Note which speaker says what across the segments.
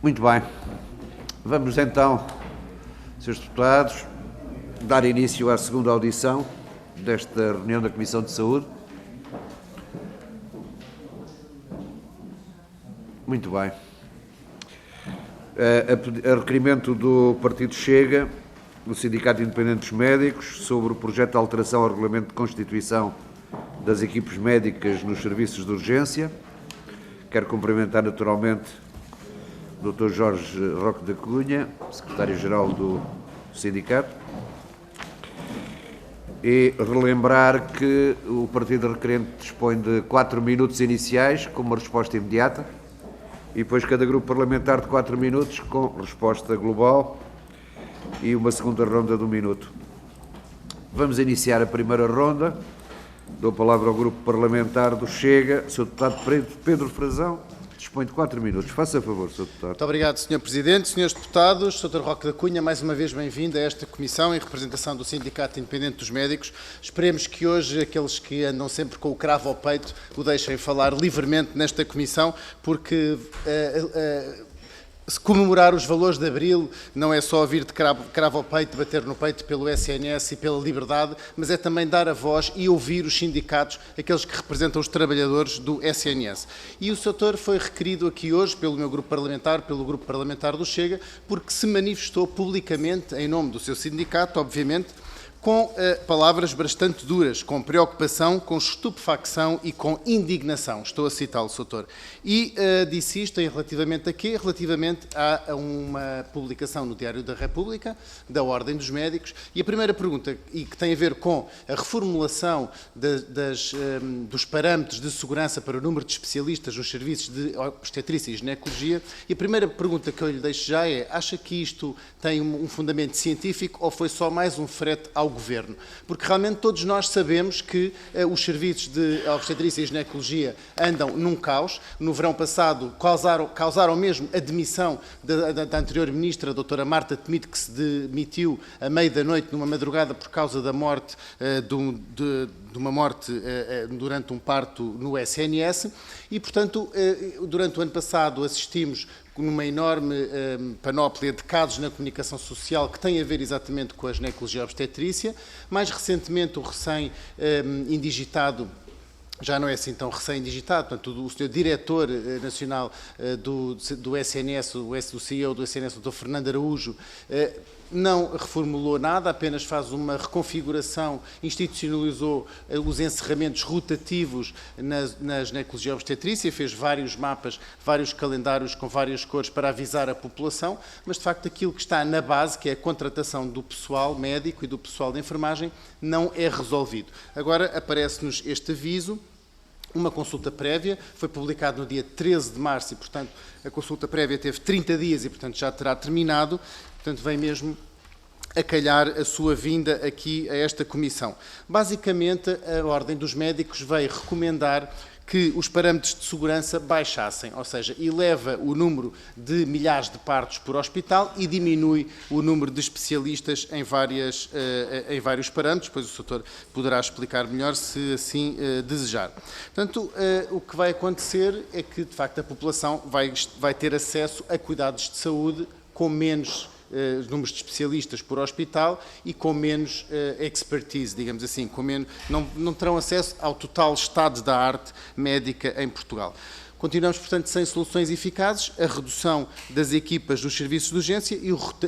Speaker 1: Muito bem. Vamos então, Srs. Deputados, dar início à segunda audição desta reunião da Comissão de Saúde. Muito bem. A requerimento do Partido Chega, do Sindicato Independente dos Médicos, sobre o projeto de alteração ao Regulamento de Constituição das equipes médicas nos serviços de urgência. Quero cumprimentar naturalmente o Dr. Jorge Roque da Cunha, Secretário-Geral do Sindicato, e relembrar que o partido requerente dispõe de 4 minutos iniciais com uma resposta imediata e depois cada grupo parlamentar de 4 minutos com resposta global e uma segunda ronda de 1 minuto. Vamos iniciar a primeira ronda. Dou a palavra ao grupo parlamentar do Chega. Sr. Deputado Pedro Frazão dispõe de 4 minutos. Faça favor, Sr. Deputado.
Speaker 2: Muito obrigado, Sr. Presidente. Senhores Deputados, Dr. Roque da Cunha, mais uma vez bem-vindo a esta comissão em representação do Sindicato Independente dos Médicos. Esperemos que hoje aqueles que andam sempre com o cravo ao peito o deixem falar livremente nesta comissão, porque comemorar os valores de Abril não é só vir de cravo ao peito, bater no peito pelo SNS e pela liberdade, mas é também dar a voz e ouvir os sindicatos, aqueles que representam os trabalhadores do SNS. E o setor foi requerido aqui hoje pelo meu grupo parlamentar, pelo grupo parlamentar do Chega, porque se manifestou publicamente, em nome do seu sindicato, obviamente, com palavras bastante duras, com preocupação, com estupefacção e com indignação. Estou a citá-lo, Sr. E disse isto relativamente a quê? Relativamente a uma publicação no Diário da República, da Ordem dos Médicos, e a primeira pergunta, e que tem a ver com a reformulação dos parâmetros de segurança para o número de especialistas nos serviços de obstetrícia e ginecologia, e a primeira pergunta que eu lhe deixo já é: acha que isto tem um fundamento científico ou foi só mais um frete ao Governo? Porque realmente todos nós sabemos que os serviços de obstetrícia e ginecologia andam num caos. No verão passado causaram mesmo a demissão da anterior ministra, a doutora Marta Temido, que se demitiu à meia da noite, numa madrugada, por causa da morte de uma morte durante um parto no SNS. E, portanto, durante o ano passado assistimos numa enorme panóplia de casos na comunicação social que tem a ver exatamente com a ginecologia obstetrícia. Mais recentemente, o recém-indigitado, já não é assim tão recém-digitado, portanto, o Sr. Diretor Nacional do SNS, do CEO do SNS, o Dr. Fernando Araújo, não reformulou nada, apenas faz uma reconfiguração, institucionalizou os encerramentos rotativos na ginecologia obstetrícia, fez vários mapas, vários calendários com várias cores para avisar a população, mas de facto aquilo que está na base, que é a contratação do pessoal médico e do pessoal de enfermagem, não é resolvido. Agora aparece-nos este aviso. Uma consulta prévia, foi publicado no dia 13 de março e, portanto, a consulta prévia teve 30 dias e, portanto, já terá terminado. Portanto, vem mesmo a calhar a sua vinda aqui a esta comissão. Basicamente, a Ordem dos Médicos veio recomendar que os parâmetros de segurança baixassem, ou seja, eleva o número de milhares de partos por hospital e diminui o número de especialistas em vários parâmetros, pois o Sr. poderá explicar melhor se assim desejar. Portanto, o que vai acontecer é que, de facto, a população vai ter acesso a cuidados de saúde com menos números de especialistas por hospital e com menos expertise, digamos assim, não terão acesso ao total estado da arte médica em Portugal. Continuamos, portanto, sem soluções eficazes, a redução das equipas dos serviços de urgência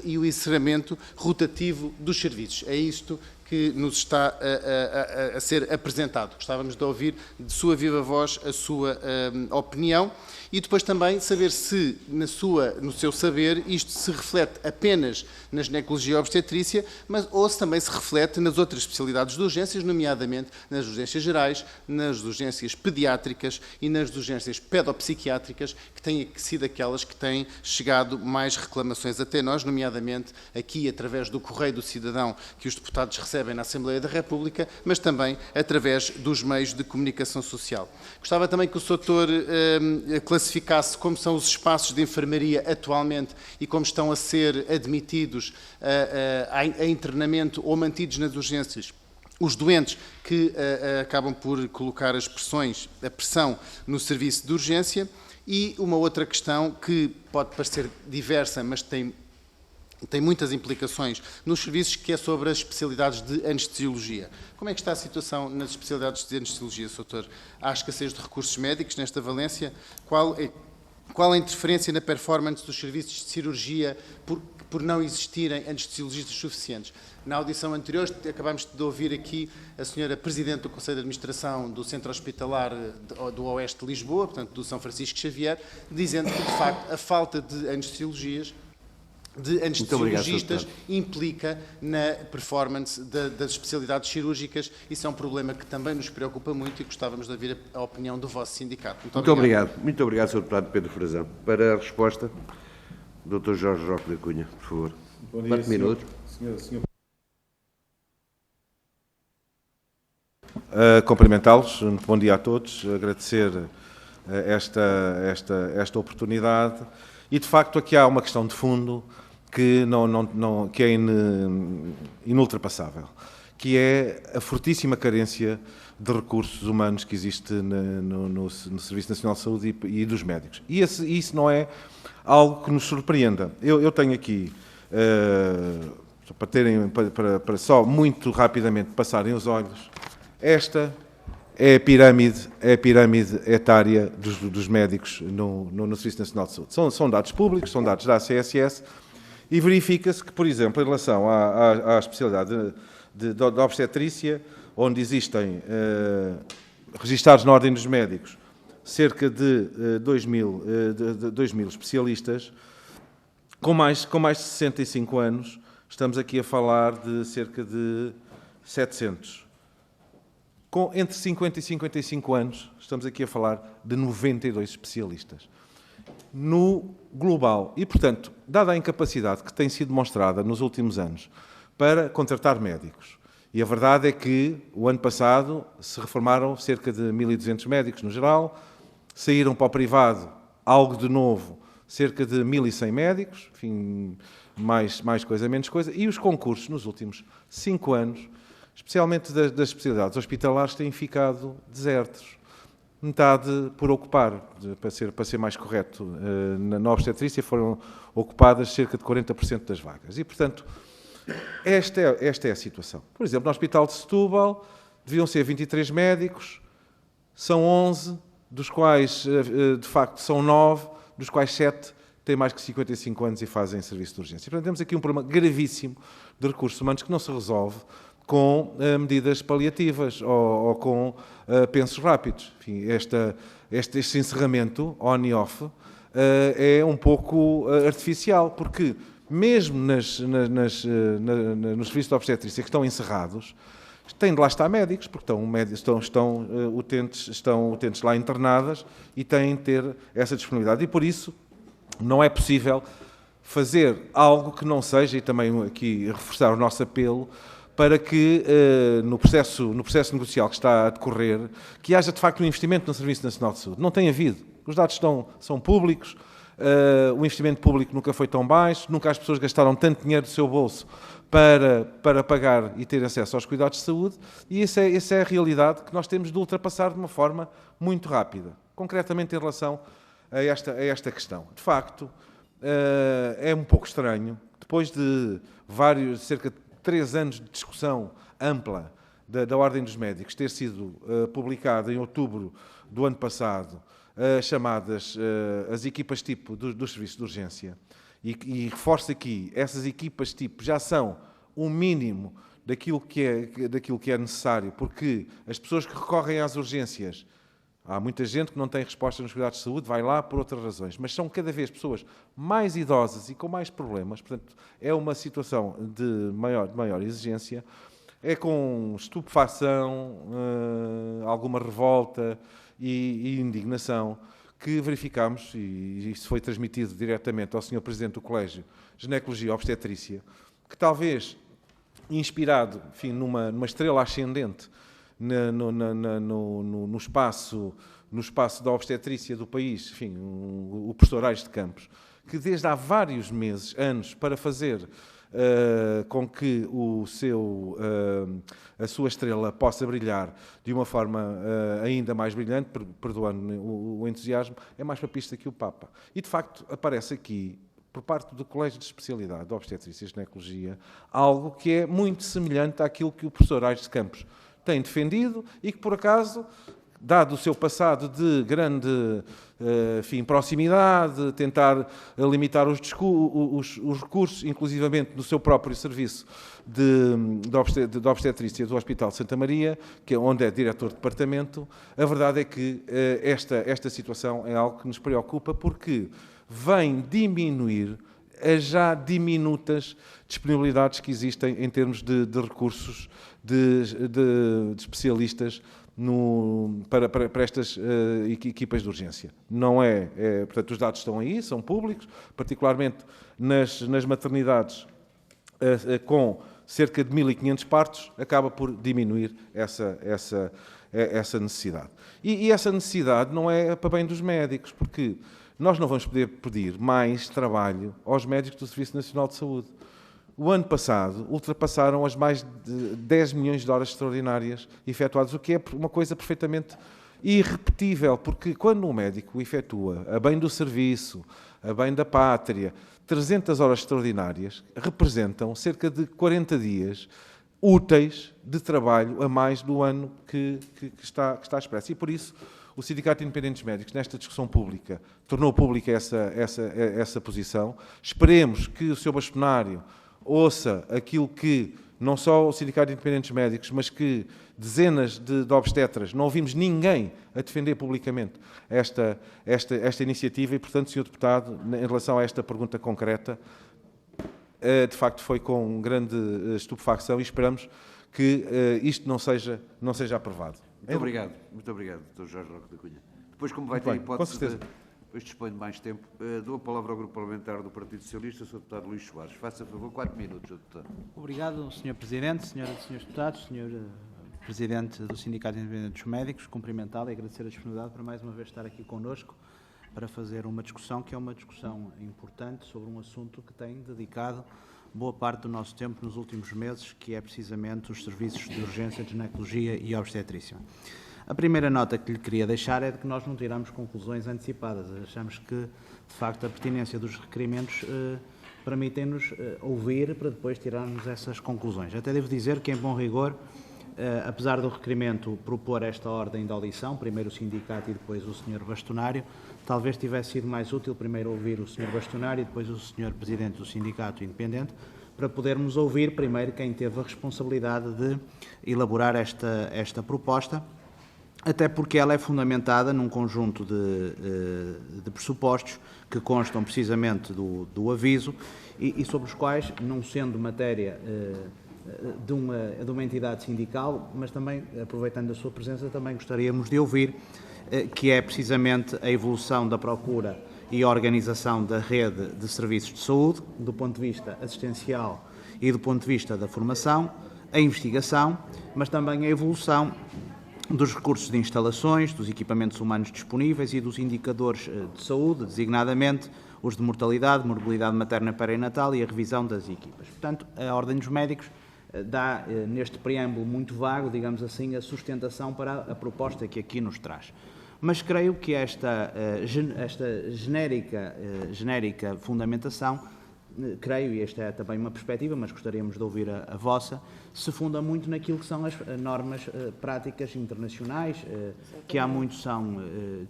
Speaker 2: e o encerramento rotativo dos serviços. É isto que nos está a ser apresentado. Gostávamos de ouvir de sua viva voz a sua opinião e depois também saber se, no seu saber, isto se reflete apenas na ginecologia obstetrícia, ou se também se reflete nas outras especialidades de urgências, nomeadamente nas urgências gerais, nas urgências pediátricas e nas urgências pedopsiquiátricas, que têm sido aquelas que têm chegado mais reclamações até nós, nomeadamente aqui através do Correio do Cidadão que os deputados recebem na Assembleia da República, mas também através dos meios de comunicação social. Gostava também que o Sr. classificasse como são os espaços de enfermaria atualmente e como estão a ser admitidos a internamento ou mantidos nas urgências os doentes que acabam por colocar a pressão no serviço de urgência, e uma outra questão que pode parecer diversa, mas tem muitas implicações nos serviços, que é sobre as especialidades de anestesiologia. Como é que está a situação nas especialidades de anestesiologia, Sr. Doutor? Há escassez de recursos médicos nesta valência? Qual a interferência na performance dos serviços de cirurgia por não existirem anestesiologistas suficientes? Na audição anterior, acabámos de ouvir aqui a senhora Presidente do Conselho de Administração do Centro Hospitalar do Oeste de Lisboa, portanto, do São Francisco Xavier, dizendo que, de facto, a falta de anestesiologistas implica na performance das especialidades cirúrgicas. Isso é um problema que também nos preocupa muito e gostávamos de ouvir a opinião do vosso sindicato.
Speaker 1: Muito obrigado. Muito obrigado, Sr. Deputado Pedro Frazão. Para a resposta, Dr. Jorge Roque da Cunha, por favor.
Speaker 3: Bom dia,
Speaker 1: 4 minutos.
Speaker 3: Senhor. Cumprimentá-los, bom dia a todos, agradecer esta oportunidade, e de facto aqui há uma questão de fundo que que é inultrapassável, que é a fortíssima carência de recursos humanos que existe no Serviço Nacional de Saúde e dos médicos. E isso não é algo que nos surpreenda. Eu tenho aqui, para só muito rapidamente passarem os olhos, esta é a pirâmide etária dos médicos no Serviço Nacional de Saúde. São dados públicos, são dados da ACSS, e verifica-se que, por exemplo, em relação à especialidade da obstetrícia, onde existem registados na Ordem dos Médicos cerca de 2 mil especialistas, com mais de 65 anos, estamos aqui a falar de cerca de 700. Entre 50 e 55 anos, estamos aqui a falar de 92 especialistas. No global. E, portanto, dada a incapacidade que tem sido demonstrada nos últimos anos para contratar médicos, e a verdade é que o ano passado se reformaram cerca de 1.200 médicos no geral, saíram para o privado algo de novo, cerca de 1.100 médicos, enfim, mais coisa, menos coisa, e os concursos nos últimos 5 anos, especialmente das especialidades hospitalares, têm ficado desertos. Metade por ocupar, para ser mais correto, na obstetrícia foram ocupadas cerca de 40% das vagas. E, portanto, esta é a situação. Por exemplo, no Hospital de Setúbal deviam ser 23 médicos, são 11, dos quais, de facto, são 9, dos quais 7 têm mais que 55 anos e fazem serviço de urgência. Portanto, temos aqui um problema gravíssimo de recursos humanos que não se resolve com medidas paliativas ou com pensos rápidos. Enfim, este encerramento on e off é um pouco artificial, porque mesmo nos serviços de obstetrícia que estão encerrados, têm de lá estar médicos, porque estão utentes lá internadas e têm de ter essa disponibilidade. E por isso não é possível fazer algo que não seja, e também aqui reforçar o nosso apelo, para que no processo negocial que está a decorrer, que haja de facto um investimento no Serviço Nacional de Saúde. Não tem havido. Os dados são públicos, o investimento público nunca foi tão baixo, nunca as pessoas gastaram tanto dinheiro do seu bolso para pagar e ter acesso aos cuidados de saúde, e essa é a realidade que nós temos de ultrapassar de uma forma muito rápida. Concretamente em relação a esta questão. De facto, é um pouco estranho, depois de cerca de 3 anos de discussão ampla da Ordem dos Médicos, ter sido publicada em outubro do ano passado, chamadas as equipas tipo dos serviços de urgência, e reforço aqui, essas equipas tipo já são o mínimo daquilo que é necessário, porque as pessoas que recorrem às urgências, há muita gente que não tem resposta nos cuidados de saúde, vai lá por outras razões, mas são cada vez pessoas mais idosas e com mais problemas, portanto, é uma situação de maior exigência, é com estupefação, alguma revolta e indignação que verificamos, e isso foi transmitido diretamente ao Sr. Presidente do Colégio de Ginecologia e Obstetrícia, que talvez inspirado, enfim, numa estrela ascendente no espaço da obstetrícia do país, enfim, o professor Aires de Campos, que desde há vários meses, anos, para fazer com que a sua estrela possa brilhar de uma forma ainda mais brilhante, perdoando o entusiasmo, é mais papista que o Papa. E, de facto, aparece aqui, por parte do Colégio de Especialidade de Obstetrícia e Ginecologia, algo que é muito semelhante àquilo que o professor Aires de Campos tem defendido e que, por acaso, dado o seu passado de grande proximidade, tentar limitar os recursos, inclusivamente no seu próprio serviço de obstetrícia do Hospital de Santa Maria, onde é diretor de departamento, a verdade é que esta situação é algo que nos preocupa porque vem diminuir as já diminutas disponibilidades que existem em termos de recursos de especialistas para estas equipas de urgência. Não portanto, os dados estão aí, são públicos, particularmente nas maternidades com cerca de 1.500 partos, acaba por diminuir essa necessidade. E essa necessidade não é para bem dos médicos, porque nós não vamos poder pedir mais trabalho aos médicos do Serviço Nacional de Saúde. O ano passado ultrapassaram as mais de 10 milhões de horas extraordinárias efetuadas, o que é uma coisa perfeitamente irrepetível, porque quando um médico efetua, a bem do serviço, a bem da pátria, 300 horas extraordinárias, representam cerca de 40 dias úteis de trabalho a mais do ano que está expresso. E por isso o Sindicato de Independentes Médicos, nesta discussão pública, tornou pública essa posição. Esperemos que o Sr. Bastonário ouça aquilo que não só o Sindicato de Independentes Médicos, mas que dezenas de obstetras, não ouvimos ninguém a defender publicamente esta iniciativa e, portanto, Sr. Deputado, em relação a esta pergunta concreta, de facto foi com grande estupefacção e esperamos que isto não seja aprovado.
Speaker 1: Muito obrigado, Dr. Jorge Roque da Cunha. Depois, como vai ter hipótese depois dispõe de mais tempo, dou a palavra ao Grupo Parlamentar do Partido Socialista, Sr. Deputado Luís Soares. Faça favor, 4 minutos, Sr. Deputado.
Speaker 4: Obrigado, Sr. Presidente, Senhoras e Srs. Deputados, Sr. Presidente do Sindicato de Independentes Médicos, cumprimentá-lo e agradecer a disponibilidade para mais uma vez estar aqui connosco para fazer uma discussão que é uma discussão importante sobre um assunto que tem dedicado boa parte do nosso tempo nos últimos meses, que é precisamente os serviços de urgência de ginecologia e obstetrícia. A primeira nota que lhe queria deixar é de que nós não tiramos conclusões antecipadas. Achamos que, de facto, a pertinência dos requerimentos permitem-nos ouvir para depois tirarmos essas conclusões. Até devo dizer que, em bom rigor, apesar do requerimento propor esta ordem de audição, primeiro o sindicato e depois o Sr. Bastonário, talvez tivesse sido mais útil primeiro ouvir o Sr. Bastonário e depois o Sr. Presidente do Sindicato Independente, para podermos ouvir primeiro quem teve a responsabilidade de elaborar esta proposta, até porque ela é fundamentada num conjunto de pressupostos que constam precisamente do aviso e sobre os quais, não sendo matéria de uma entidade sindical, mas também, aproveitando a sua presença, também gostaríamos de ouvir, que é precisamente a evolução da procura e a organização da rede de serviços de saúde, do ponto de vista assistencial e do ponto de vista da formação, a investigação, mas também a evolução dos recursos de instalações, dos equipamentos humanos disponíveis e dos indicadores de saúde, designadamente os de mortalidade, morbilidade materna perinatal e a revisão das equipas. Portanto, a Ordem dos Médicos dá, neste preâmbulo muito vago, digamos assim, a sustentação para a proposta que aqui nos traz. Mas creio que esta genérica fundamentação, creio, e esta é também uma perspectiva, mas gostaríamos de ouvir a vossa, se funda muito naquilo que são as normas práticas internacionais, que há muito são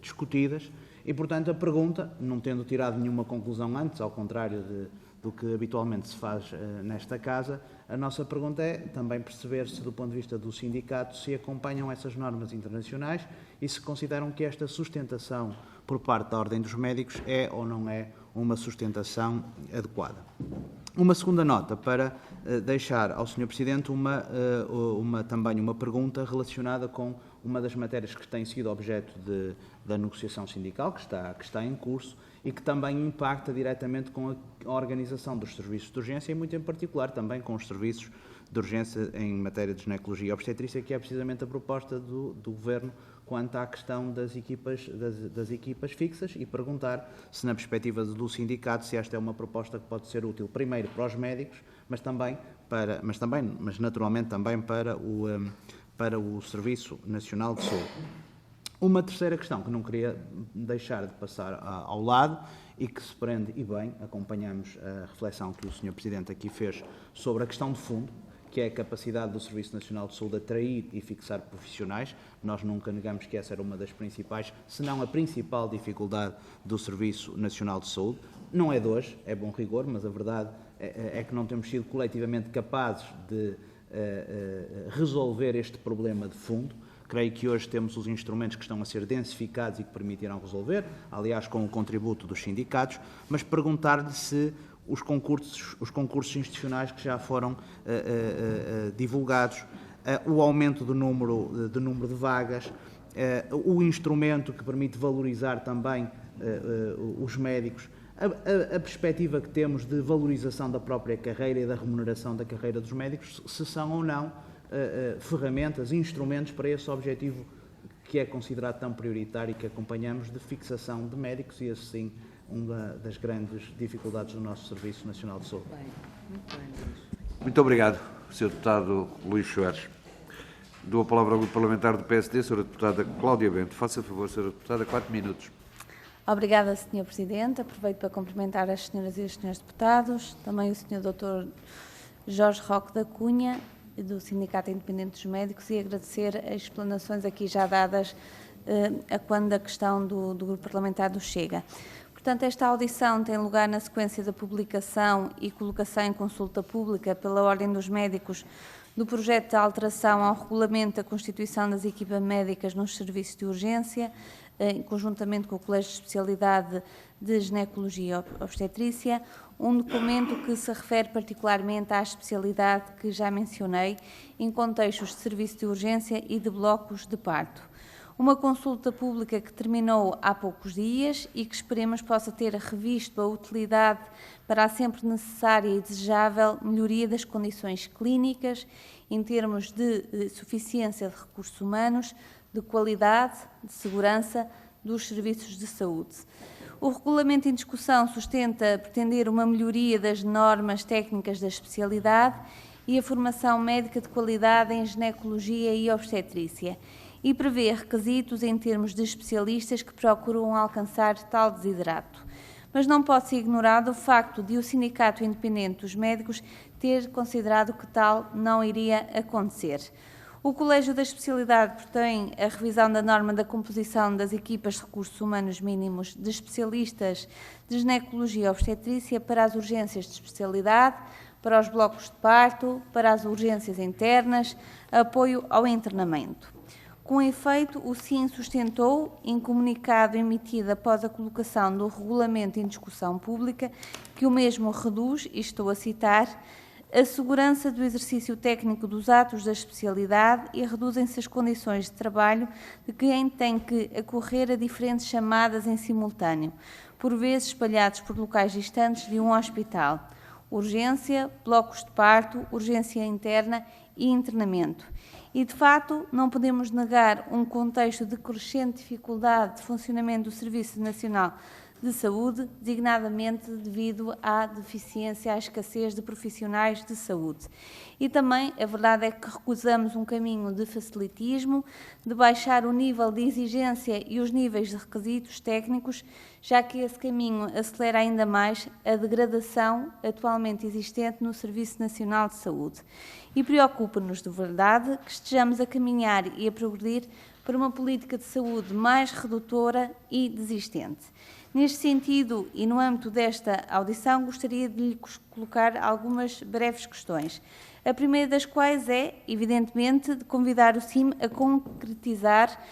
Speaker 4: discutidas, e, portanto, a pergunta, não tendo tirado nenhuma conclusão antes, ao contrário do que habitualmente se faz nesta Casa, a nossa pergunta é também perceber se, do ponto de vista do sindicato, se acompanham essas normas internacionais e se consideram que esta sustentação por parte da Ordem dos Médicos é ou não é uma sustentação adequada. Uma segunda nota para deixar ao Sr. Presidente também uma pergunta relacionada com uma das matérias que tem sido objeto da negociação sindical, que está em curso, e que também impacta diretamente com a organização dos serviços de urgência e, muito em particular, também com os serviços de urgência em matéria de ginecologia e obstetrícia, que é precisamente a proposta do Governo quanto à questão das equipas fixas e perguntar se, na perspectiva do sindicato, se esta é uma proposta que pode ser útil, primeiro para os médicos, mas naturalmente também para o Serviço Nacional de Saúde. Uma terceira questão que não queria deixar de passar ao lado e que se prende, e bem, acompanhamos a reflexão que o Sr. Presidente aqui fez sobre a questão de fundo, que é a capacidade do Serviço Nacional de Saúde atrair e fixar profissionais. Nós nunca negamos que essa era uma das principais, se não a principal dificuldade do Serviço Nacional de Saúde. Não é de hoje, é bom rigor, mas a verdade é que não temos sido coletivamente capazes de resolver este problema de fundo. Creio que hoje temos os instrumentos que estão a ser densificados e que permitirão resolver, aliás, com o contributo dos sindicatos, mas perguntar-lhe se os concursos institucionais que já foram divulgados, o aumento do número de vagas, o instrumento que permite valorizar também os médicos, a perspectiva que temos de valorização da própria carreira e da remuneração da carreira dos médicos, se são ou não ferramentas, instrumentos para esse objetivo que é considerado tão prioritário e que acompanhamos de fixação de médicos, e esse sim uma das grandes dificuldades do nosso Serviço Nacional de Saúde.
Speaker 1: Muito obrigado, Sr. Deputado Luís Soares. Dou a palavra ao Grupo Parlamentar do PSD, Sra. Deputada Cláudia Bento. Faça favor, Sra. Deputada, 4 minutos.
Speaker 5: Obrigada, Sr. Presidente. Aproveito para cumprimentar as senhoras e os senhores deputados, também o Sr. Dr. Jorge Roque da Cunha, do Sindicato Independente dos Médicos, e agradecer as explanações aqui já dadas a quando da questão do Grupo Parlamentar do Chega. Portanto, esta audição tem lugar na sequência da publicação e colocação em consulta pública pela Ordem dos Médicos do projeto de alteração ao regulamento da constituição das equipas médicas nos serviços de urgência, conjuntamente com o Colégio de Especialidade de Ginecologia e Obstetrícia, um documento que se refere particularmente à especialidade que já mencionei, em contextos de serviço de urgência e de blocos de parto. Uma consulta pública que terminou há poucos dias e que esperemos possa ter revisto a utilidade para a sempre necessária e desejável melhoria das condições clínicas, em termos de suficiência de recursos humanos, de qualidade, de segurança dos serviços de saúde. O regulamento em discussão sustenta pretender uma melhoria das normas técnicas da especialidade e a formação médica de qualidade em ginecologia e obstetrícia, e prevê requisitos em termos de especialistas que procuram alcançar tal desiderato. Mas não pode ser ignorado o facto de o Sindicato Independente dos Médicos ter considerado que tal não iria acontecer. O Colégio da Especialidade propõe a revisão da norma da composição das equipas de recursos humanos mínimos de especialistas de ginecologia e obstetrícia para as urgências de especialidade, para os blocos de parto, para as urgências internas, apoio ao internamento. Com efeito, o SIN sustentou, em comunicado emitido após a colocação do regulamento em discussão pública, que o mesmo reduz, e estou a citar, a segurança do exercício técnico dos atos da especialidade e reduzem-se as condições de trabalho de quem tem que acorrer a diferentes chamadas em simultâneo, por vezes espalhados por locais distantes de um hospital. Urgência, blocos de parto, urgência interna e internamento. E, de facto, não podemos negar um contexto de crescente dificuldade de funcionamento do Serviço Nacional de Saúde, designadamente devido à deficiência, à escassez de profissionais de saúde. E também a verdade é que recusamos um caminho de facilitismo, de baixar o nível de exigência e os níveis de requisitos técnicos, já que esse caminho acelera ainda mais a degradação atualmente existente no Serviço Nacional de Saúde. E preocupa-nos de verdade que estejamos a caminhar e a progredir para uma política de saúde mais redutora e desistente. Neste sentido, e no âmbito desta audição, gostaria de lhe colocar algumas breves questões. A primeira das quais é, evidentemente, de convidar o CIM a concretizar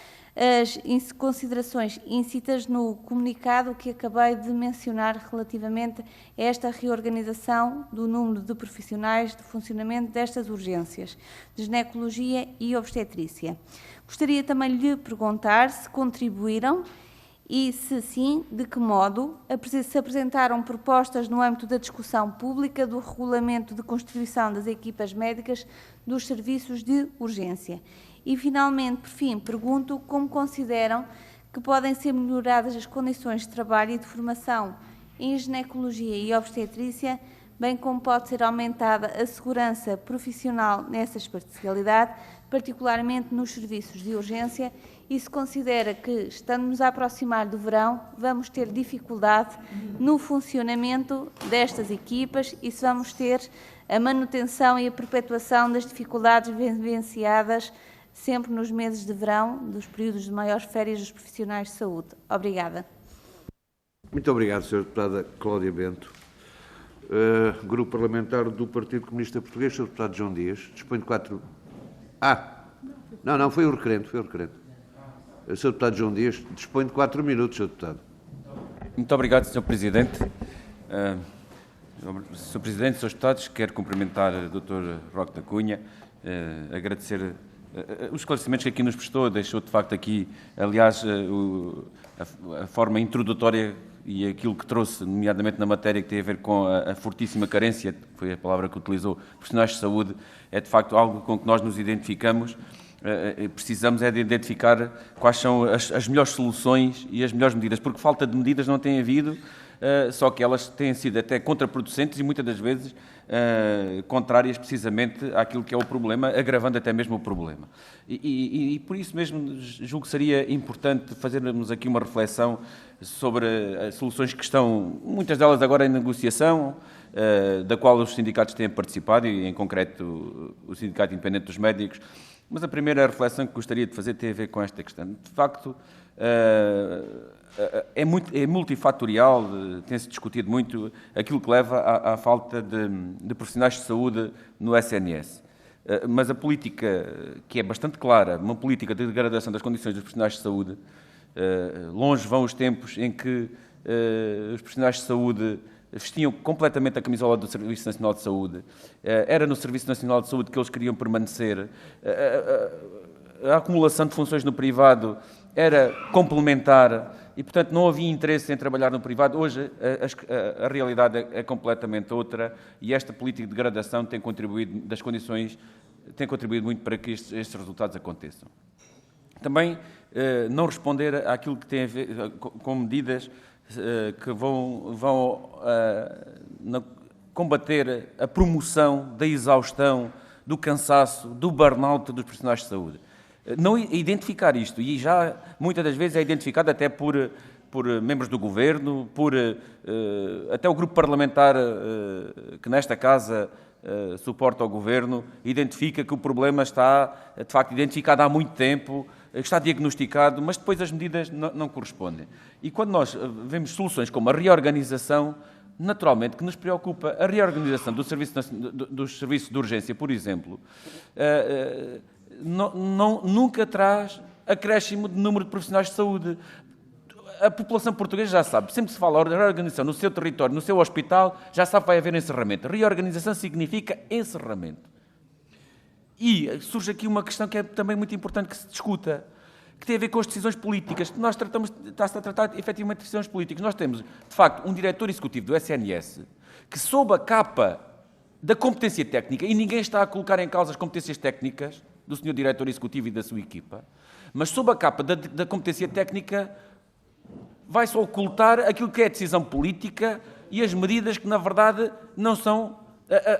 Speaker 5: as considerações íncitas no comunicado que acabei de mencionar relativamente a esta reorganização do número de profissionais de funcionamento destas urgências de ginecologia e obstetrícia. Gostaria também de lhe perguntar se contribuíram e, se sim, de que modo se apresentaram propostas no âmbito da discussão pública do regulamento de constituição das equipas médicas dos serviços de urgência E, finalmente, por fim, pergunto como consideram que podem ser melhoradas as condições de trabalho e de formação em ginecologia e obstetrícia, bem como pode ser aumentada a segurança profissional nessa especialidade, particularmente nos serviços de urgência, e se considera que, estando-nos a aproximar do verão, vamos ter dificuldade no funcionamento destas equipas e se vamos ter a manutenção e a perpetuação das dificuldades vivenciadas sempre nos meses de verão, dos períodos de maiores férias dos profissionais de saúde. Obrigada.
Speaker 1: Muito obrigado, Sra. Deputada Cláudia Bento. Grupo Parlamentar do Partido Comunista Português, Sr. Deputado João Dias, dispõe de 4... Não, foi o requerente, Sr. Deputado João Dias, dispõe de 4 minutos, Sr. Deputado.
Speaker 6: Muito obrigado, Sr. Presidente. Sr. Presidente, Srs. Deputados, quero cumprimentar o Dr. Roque da Cunha, agradecer os esclarecimentos que aqui nos prestou, deixou de facto aqui, aliás, a forma introdutória e aquilo que trouxe, nomeadamente na matéria que tem a ver com a fortíssima carência, que foi a palavra que utilizou, profissionais de saúde, é de facto algo com que nós nos identificamos. Precisamos é de identificar quais são as melhores soluções e as melhores medidas, porque falta de medidas não tem havido, só que elas têm sido até contraproducentes e muitas das vezes contrárias precisamente àquilo que é o problema, agravando até mesmo o problema. E por isso mesmo julgo que seria importante fazermos aqui uma reflexão sobre as soluções que estão, muitas delas agora em negociação, da qual os sindicatos têm participado, e em concreto o Sindicato Independente dos Médicos. Mas a primeira reflexão que gostaria de fazer tem a ver com esta questão. De facto, é multifatorial, tem-se discutido muito aquilo que leva à falta de profissionais de saúde no SNS. Mas a política, que é bastante clara, uma política de degradação das condições dos profissionais de saúde, longe vão os tempos em que os profissionais de saúde vestiam completamente a camisola do Serviço Nacional de Saúde. Era no Serviço Nacional de Saúde que eles queriam permanecer. A acumulação de funções no privado era complementar e, portanto, não havia interesse em trabalhar no privado. Hoje, a realidade é completamente outra e esta política de degradação tem contribuído, das condições, tem contribuído muito para que estes resultados aconteçam. Também não responder àquilo que tem a ver com medidas que vão combater a promoção da exaustão, do cansaço, do burnout dos profissionais de saúde. Não identificar isto, e já muitas das vezes é identificado até por membros do Governo, até o grupo parlamentar que nesta Casa suporta o Governo, identifica que o problema está, de facto, identificado há muito tempo, está diagnosticado, mas depois as medidas não correspondem. E quando nós vemos soluções como a reorganização, naturalmente que nos preocupa a reorganização dos serviços de urgência, por exemplo, nunca traz acréscimo de número de profissionais de saúde. A população portuguesa já sabe, sempre que se fala de reorganização no seu território, no seu hospital, já sabe que vai haver encerramento. Reorganização significa encerramento. E surge aqui uma questão que é também muito importante que se discuta, que tem a ver com as decisões políticas. Nós está-se a tratar efetivamente de decisões políticas. Nós temos, de facto, um diretor executivo do SNS que, sob a capa da competência técnica, e ninguém está a colocar em causa as competências técnicas do senhor diretor executivo e da sua equipa, mas sob a capa da competência técnica vai-se ocultar aquilo que é a decisão política e as medidas que, na verdade, não são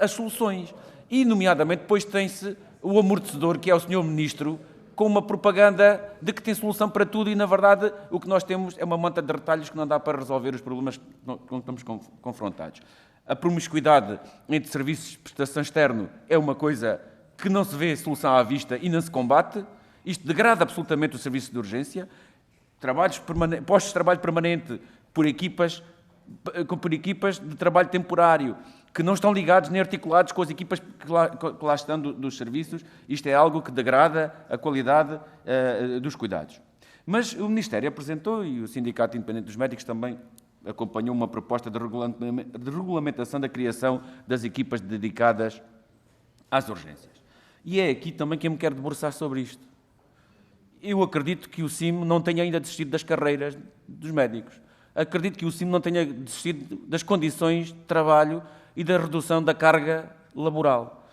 Speaker 6: as soluções. E, nomeadamente, depois tem-se o amortecedor, que é o senhor Ministro, com uma propaganda de que tem solução para tudo e, na verdade, o que nós temos é uma monta de retalhos que não dá para resolver os problemas com que estamos confrontados. A promiscuidade entre serviços de prestação externo é uma coisa que não se vê solução à vista e não se combate. Isto degrada absolutamente o serviço de urgência. Postos de trabalho permanente por equipas de trabalho temporário, que não estão ligados nem articulados com as equipas que lá estão dos serviços. Isto é algo que degrada a qualidade dos cuidados. Mas o Ministério apresentou, e o Sindicato Independente dos Médicos também acompanhou, uma proposta de regulamentação da criação das equipas dedicadas às urgências. E é aqui também que eu me quero debruçar sobre isto. Eu acredito que o CIM não tenha ainda desistido das carreiras dos médicos. Acredito que o CIM não tenha desistido das condições de trabalho e da redução da carga laboral.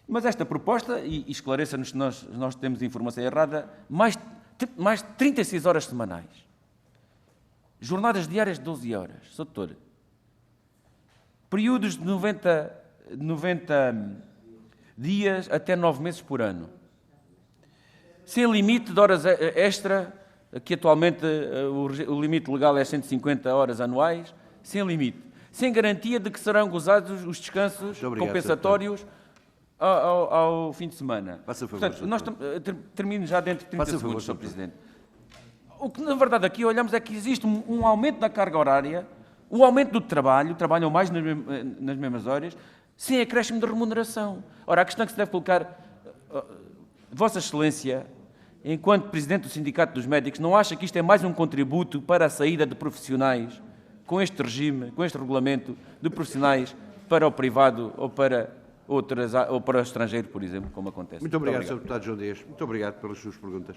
Speaker 6: Mas esta proposta, e esclareça-nos se nós temos informação errada, mais 36 horas semanais. Jornadas diárias de 12 horas, Sr. Doutor. Períodos de 90 dias até 9 meses por ano. Sem limite de horas extra, que atualmente o limite legal é 150 horas anuais, sem limite. Sem garantia de que serão gozados os descansos compensatórios ao fim de semana.
Speaker 1: Faça favor,
Speaker 6: portanto, termino já dentro de 30 segundos, Sr. Presidente. O que, na verdade, aqui olhamos é que existe um aumento da carga horária, o aumento do trabalho, trabalham mais nas mesmas horas, sem acréscimo de remuneração. Ora, a questão que se deve colocar, Vossa Excelência, enquanto Presidente do Sindicato dos Médicos, não acha que isto é mais um contributo para a saída de profissionais com este regime, com este regulamento de profissionais para o privado ou para o estrangeiro, por exemplo, como acontece?
Speaker 1: Muito obrigado, Sr. Deputado João Dias. Muito obrigado pelas suas perguntas.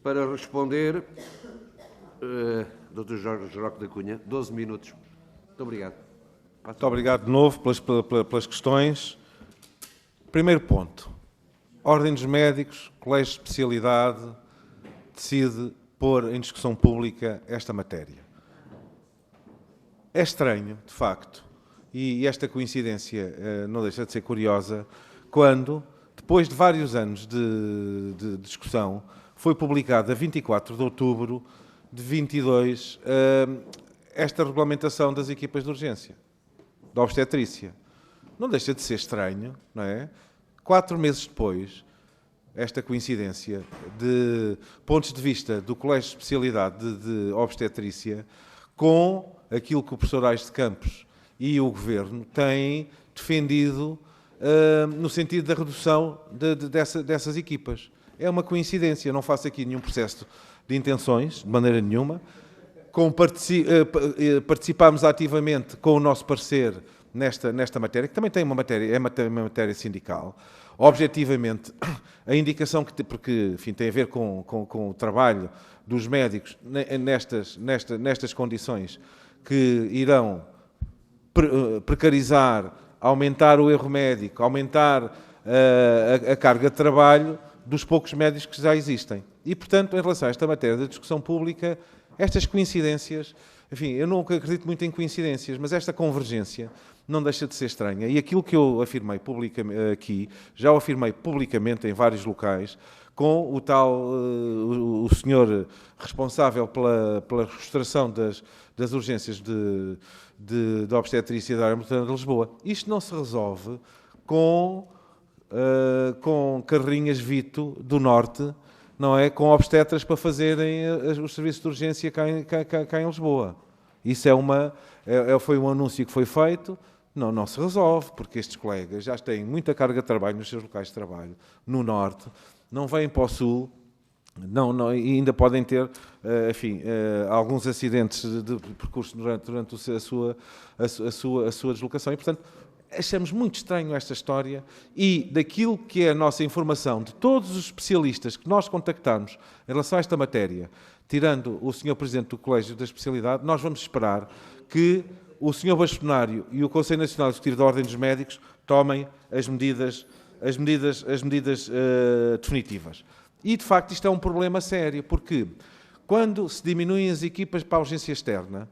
Speaker 1: Para responder, Dr. Jorge Roque da Cunha, 12 minutos. Muito obrigado.
Speaker 3: Muito obrigado de novo pelas questões. Primeiro ponto. Ordem dos Médicos, Colégio de Especialidade, decide pôr em discussão pública esta matéria. É estranho, de facto, e esta coincidência não deixa de ser curiosa, quando, depois de vários anos de discussão, foi publicada a 24 de outubro de 22 esta regulamentação das equipas de urgência, da obstetrícia. Não deixa de ser estranho, não é? 4 meses depois, esta coincidência de pontos de vista do Colégio de Especialidade de Obstetrícia com aquilo que o professor Aires de Campos e o Governo têm defendido no sentido da redução dessas equipas. É uma coincidência, não faço aqui nenhum processo de intenções, de maneira nenhuma. Participámos ativamente com o nosso parecer nesta matéria, que também tem uma matéria sindical. Objetivamente, a indicação porque enfim, tem a ver com o trabalho dos médicos nestas condições que irão precarizar, aumentar o erro médico, aumentar a carga de trabalho dos poucos médicos que já existem. E, portanto, em relação a esta matéria da discussão pública, estas coincidências, enfim, eu não acredito muito em coincidências, mas esta convergência não deixa de ser estranha. E aquilo que eu afirmei aqui, já o afirmei publicamente em vários locais, com o o senhor responsável pela restauração das urgências de obstetrícia da área metropolitana de Lisboa. Isto não se resolve com carrinhas Vito do Norte, não é? Com obstetras para fazerem os serviços de urgência cá em Lisboa. Isso foi um anúncio que foi feito. Não se resolve, porque estes colegas já têm muita carga de trabalho nos seus locais de trabalho, no Norte, não vêm para o Sul, e ainda podem ter, enfim, alguns acidentes de percurso durante a sua deslocação. E, portanto, achamos muito estranho esta história e daquilo que é a nossa informação de todos os especialistas que nós contactamos em relação a esta matéria, tirando o Sr. Presidente do Colégio da Especialidade, nós vamos esperar que o Sr. Bastonário e o Conselho Nacional Executivo da Ordem dos Médicos tomem as medidas definitivas. E, de facto, isto é um problema sério, porque quando se diminuem as equipas para a urgência externa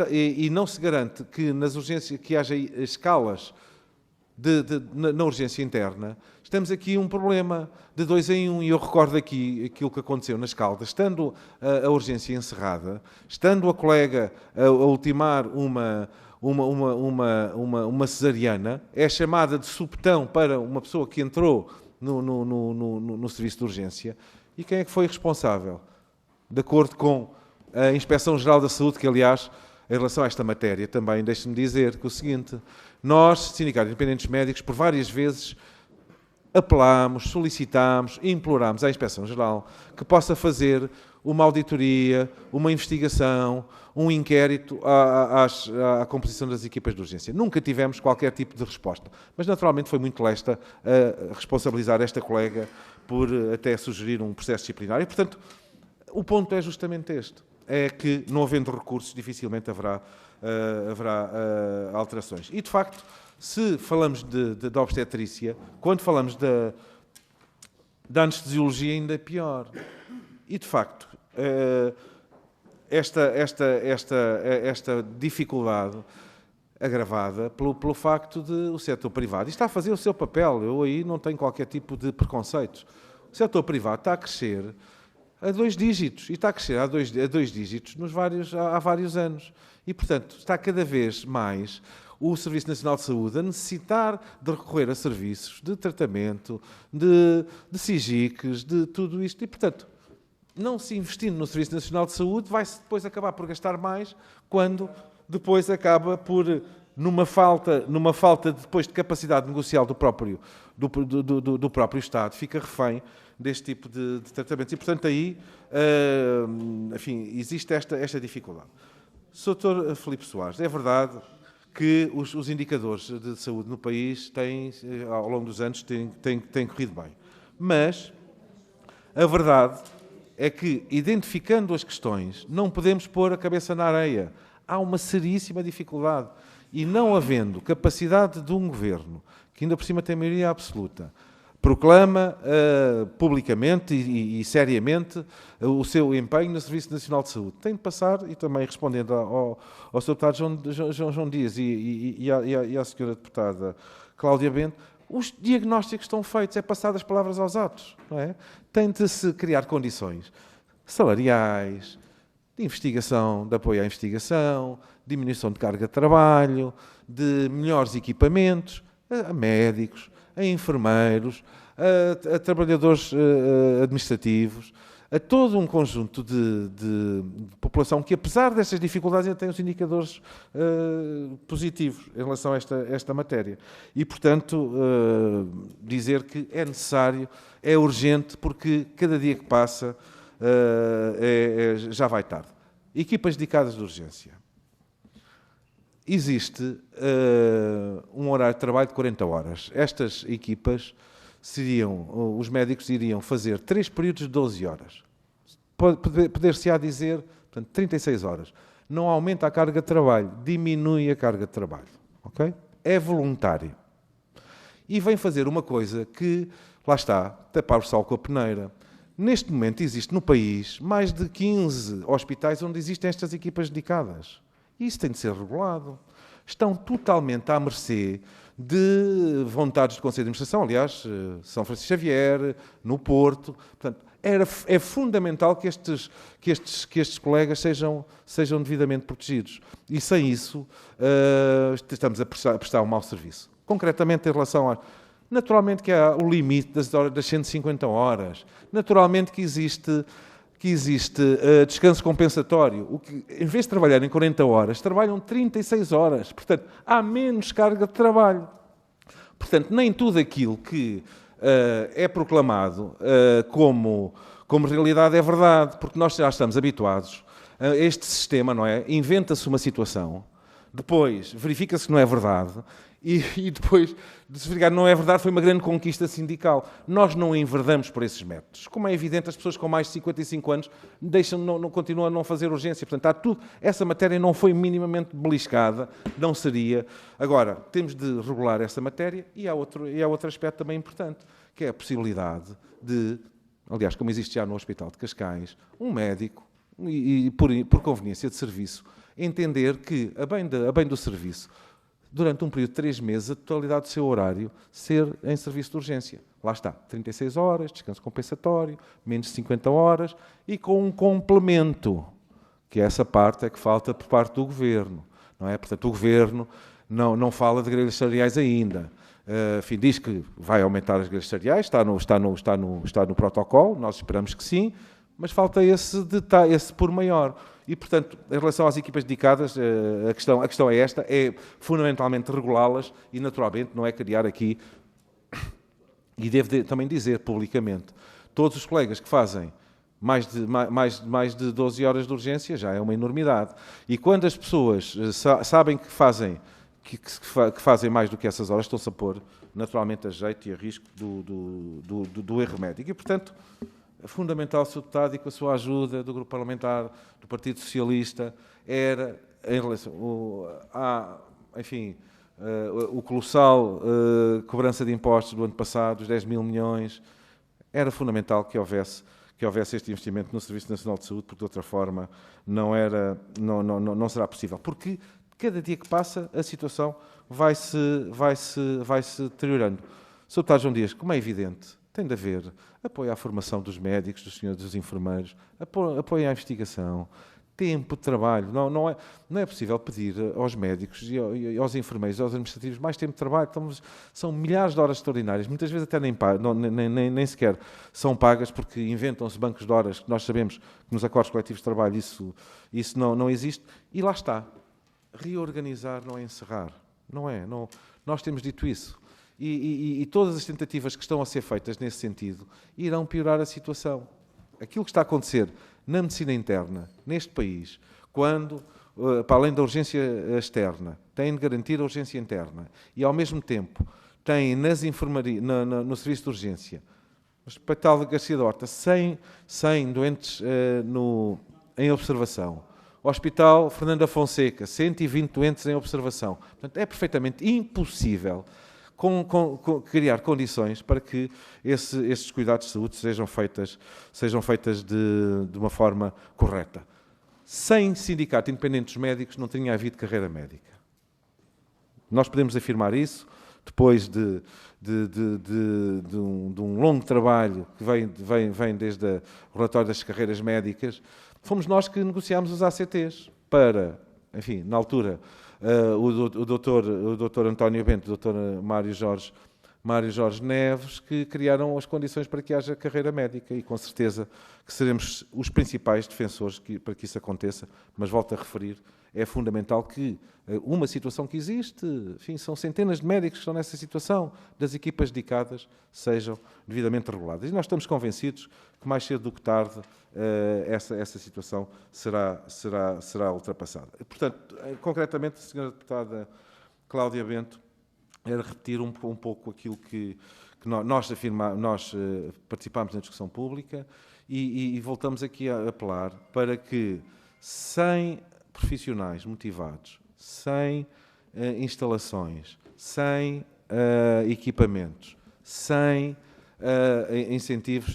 Speaker 3: e não se garante que nas urgências que haja escalas na urgência interna, estamos aqui um problema de 2 em 1, e eu recordo aqui aquilo que aconteceu nas Caldas, estando a urgência encerrada, estando a colega a ultimar uma cesariana, é chamada de supetão para uma pessoa que entrou no serviço de urgência, e quem é que foi responsável? De acordo com a Inspeção-Geral da Saúde, que, aliás, em relação a esta matéria, também deixe-me dizer que o seguinte: nós, Sindicato Independentes Médicos, por várias vezes apelámos, solicitámos e implorámos à Inspeção-Geral que possa fazer uma auditoria, uma investigação, um inquérito à composição das equipas de urgência. Nunca tivemos qualquer tipo de resposta. Mas, naturalmente, foi muito lesta a responsabilizar esta colega por até sugerir um processo disciplinar. E, portanto, o ponto é justamente este. é que, não havendo recursos, dificilmente haverá alterações. E, de facto, se falamos de obstetrícia, quando falamos da anestesiologia, ainda é pior. E, de facto, esta dificuldade agravada pelo facto de o setor privado está a fazer o seu papel. Eu aí não tenho qualquer tipo de preconceito. O setor privado está a crescer a 2 dígitos, e está a crescer a dois dígitos há vários anos. E, portanto, está cada vez mais o Serviço Nacional de Saúde a necessitar de recorrer a serviços de tratamento, de SIGICs, de tudo isto. E, portanto, não se investindo no Serviço Nacional de Saúde, vai-se depois acabar por gastar mais, quando depois acaba por, numa falta depois de capacidade negocial do próprio Estado, fica refém deste tipo de tratamentos. E, portanto, aí, enfim, existe esta dificuldade. Sr. Filipe Soares, é verdade que os indicadores de saúde no país têm, ao longo dos anos, têm corrido bem. Mas a verdade é que, identificando as questões, não podemos pôr a cabeça na areia. Há uma seríssima dificuldade. E não havendo capacidade de um governo, que ainda por cima tem maioria absoluta, proclama publicamente e seriamente o seu empenho no Serviço Nacional de Saúde. Tem de passar, e também respondendo ao Sr. Deputado João Dias e à Sra. Deputada Cláudia Bento, os diagnósticos estão feitos, é passar das palavras aos atos, não é? Tem de se criar condições salariais, de investigação, de apoio à investigação, diminuição de carga de trabalho, de melhores equipamentos, a médicos, a enfermeiros, a trabalhadores administrativos, a todo um conjunto de população que, apesar destas dificuldades, ainda tem os indicadores positivos em relação a esta matéria. E, portanto, dizer que é necessário, é urgente, porque cada dia que passa já vai tarde. Equipas dedicadas de urgência. Existe um horário de trabalho de 40 horas. Estas equipas os médicos iriam fazer 3 períodos de 12 horas. Poder-se-á dizer, portanto, 36 horas. Não aumenta a carga de trabalho, diminui a carga de trabalho. Okay? É voluntário. E vem fazer uma coisa que, lá está, tapar o sal com a peneira. Neste momento existe no país mais de 15 hospitais onde existem estas equipas dedicadas. Isso tem de ser regulado. Estão totalmente à mercê de vontades do Conselho de Administração, aliás, São Francisco Xavier, no Porto. Portanto, é fundamental que estes colegas sejam devidamente protegidos. E sem isso, estamos a prestar um mau serviço. Concretamente, em relação a... Naturalmente que há o limite das 150 horas. Naturalmente que existe descanso compensatório. O que, em vez de trabalharem 40 horas, trabalham 36 horas. Portanto, há menos carga de trabalho. Portanto, nem tudo aquilo que é proclamado como realidade é verdade, porque nós já estamos habituados a este sistema, não é? Inventa-se uma situação, depois verifica-se que não é verdade, e depois de se verificar que não é verdade, foi uma grande conquista sindical. Nós não enverdamos por esses métodos. Como é evidente, as pessoas com mais de 55 anos continuam a não fazer urgência. Portanto, há tudo. Essa matéria não foi minimamente beliscada, não seria. Agora, temos de regular essa matéria e há outro aspecto também importante, que é a possibilidade de, aliás, como existe já no Hospital de Cascais, um médico, e por conveniência de serviço, entender que, a bem do serviço, durante um período de 3 meses, a totalidade do seu horário ser em serviço de urgência. Lá está, 36 horas, descanso compensatório, menos de 50 horas, e com um complemento, que essa parte é que falta por parte do Governo. Não é? Portanto, o Governo não fala de grelhas salariais ainda. Enfim, diz que vai aumentar as grelhas salariais, está no protocolo, nós esperamos que sim, mas falta esse detalhe, esse por maior. E, portanto, em relação às equipas dedicadas, a questão é esta, é fundamentalmente regulá-las e, naturalmente, não é criar aqui, e devo também dizer publicamente, todos os colegas que fazem mais de 12 horas de urgência já é uma enormidade. E quando as pessoas sabem que fazem mais do que essas horas, estão-se a pôr, naturalmente, a jeito e a risco do erro médico. E, portanto, fundamental, Sr. Deputado, e com a sua ajuda do Grupo Parlamentar do Partido Socialista, era, em relação o colossal cobrança de impostos do ano passado, os 10 mil milhões, era fundamental que houvesse este investimento no Serviço Nacional de Saúde, porque de outra forma não será possível. Porque cada dia que passa a situação vai-se deteriorando. Sr. Deputado João Dias, como é evidente, tem de haver apoio à formação dos médicos, dos senhores, dos enfermeiros, apoio à investigação, tempo de trabalho. Não é possível pedir aos médicos e aos enfermeiros e aos administrativos mais tempo de trabalho. São milhares de horas extraordinárias, muitas vezes até nem sequer são pagas, porque inventam-se bancos de horas, que nós sabemos que nos acordos coletivos de trabalho isso não existe. E lá está. Reorganizar não é encerrar. Não é. Nós temos dito isso. E todas as tentativas que estão a ser feitas nesse sentido irão piorar a situação. Aquilo que está a acontecer na medicina interna, neste país, quando, para além da urgência externa, têm de garantir a urgência interna e, ao mesmo tempo, têm nas enfermarias, no serviço de urgência, no Hospital de Garcia da Horta, 100 doentes em observação. O Hospital Fernando Fonseca, 120 doentes em observação. Portanto, é perfeitamente impossível criar condições para que esses cuidados de saúde sejam feitas de uma forma correta. Sem sindicato independente dos médicos não teria havido carreira médica. Nós podemos afirmar isso depois de um longo trabalho que vem desde o relatório das carreiras médicas. Fomos nós que negociámos os ACTs para, enfim, na altura, o doutor António Bento e o doutor Mário Jorge Neves, que criaram as condições para que haja carreira médica, e com certeza que seremos os principais defensores para que isso aconteça, mas volto a referir, é fundamental que uma situação que existe, enfim, são centenas de médicos que estão nessa situação, das equipas dedicadas, sejam devidamente reguladas. E nós estamos convencidos que mais cedo do que tarde essa situação será ultrapassada. Portanto, concretamente, Sra. Deputada Cláudia Bento, era repetir um pouco aquilo que nós participámos na discussão pública e voltamos aqui a apelar para que, sem profissionais motivados, sem instalações, sem equipamentos, sem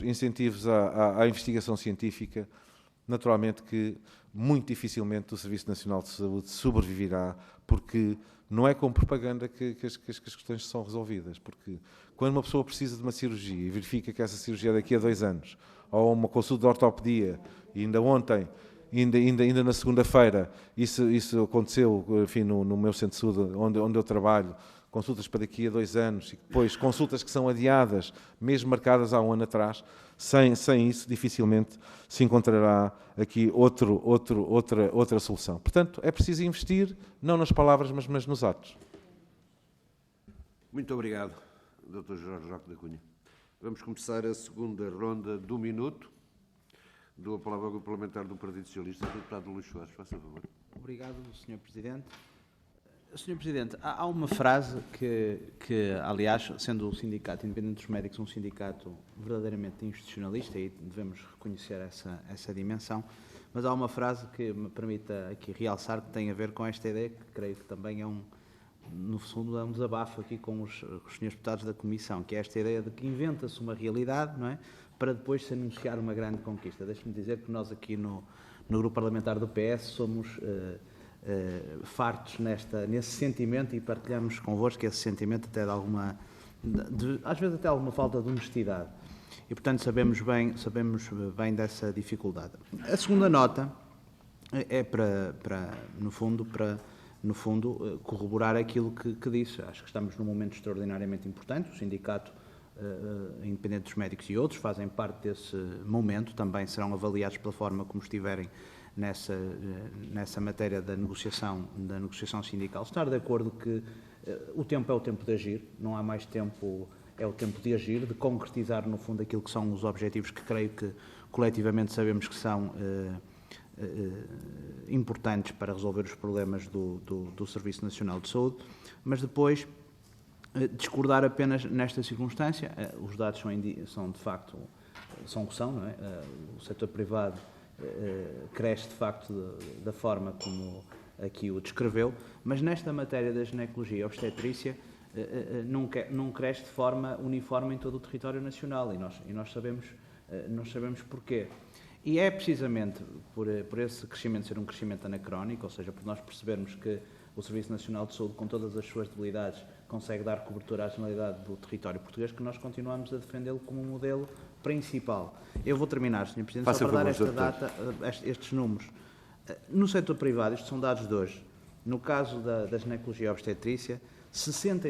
Speaker 3: incentivos à investigação científica, naturalmente que muito dificilmente o Serviço Nacional de Saúde sobreviverá, porque não é com propaganda que as questões são resolvidas, porque quando uma pessoa precisa de uma cirurgia e verifica que essa cirurgia é daqui a 2 anos, ou uma consulta de ortopedia, e ainda ontem, ainda na segunda-feira, isso aconteceu, enfim, no meu centro de saúde, onde eu trabalho, consultas para daqui a 2 anos, e depois consultas que são adiadas, mesmo marcadas há 1 ano atrás. Sem isso, dificilmente se encontrará aqui outra solução. Portanto, é preciso investir, não nas palavras, mas nos atos.
Speaker 1: Muito obrigado, Dr. Jorge Roque da Cunha. Vamos começar a segunda ronda do minuto. Dou a palavra ao Grupo Parlamentar do Partido Socialista, Sr. Deputado Luís Soares, faça favor.
Speaker 4: Obrigado, Sr. Presidente. Sr. Presidente, há uma frase que, aliás, sendo o Sindicato Independente dos Médicos um sindicato verdadeiramente institucionalista, e devemos reconhecer essa dimensão, mas há uma frase que me permita aqui realçar, que tem a ver com esta ideia, que creio que também no fundo, é um desabafo aqui com os senhores deputados da Comissão, que é esta ideia de que inventa-se uma realidade, não é, para depois se anunciar uma grande conquista. Deixe-me dizer que nós aqui no Grupo Parlamentar do PS somos fartos nesse sentimento, e partilhamos convosco esse sentimento até às vezes até alguma falta de honestidade, e portanto sabemos bem dessa dificuldade. A segunda nota é no fundo corroborar aquilo que disse. Acho que estamos num momento extraordinariamente importante. O Sindicato Independente dos Médicos e outros fazem parte desse momento, também serão avaliados pela forma como estiverem nessa matéria da negociação sindical. Estar de acordo que o tempo é o tempo de agir, não há mais tempo, é o tempo de agir, de concretizar no fundo aquilo que são os objetivos que creio que coletivamente sabemos que são importantes para resolver os problemas do Serviço Nacional de Saúde, mas depois discordar apenas nesta circunstância. Os dados são de facto são o que são, não é? O setor privado cresce de facto da forma como aqui o descreveu, mas nesta matéria da ginecologia e obstetrícia não cresce de forma uniforme em todo o território nacional e nós sabemos porquê. E é precisamente por esse crescimento ser um crescimento anacrónico, ou seja, por nós percebermos que o Serviço Nacional de Saúde, com todas as suas debilidades, consegue dar cobertura à generalidade do território português, que nós continuamos a defendê-lo como um modelo principal. Eu vou terminar, Sr. Presidente, só para dar esta data, estes números. No setor privado, isto são dados de hoje, no caso da ginecologia e obstetrícia,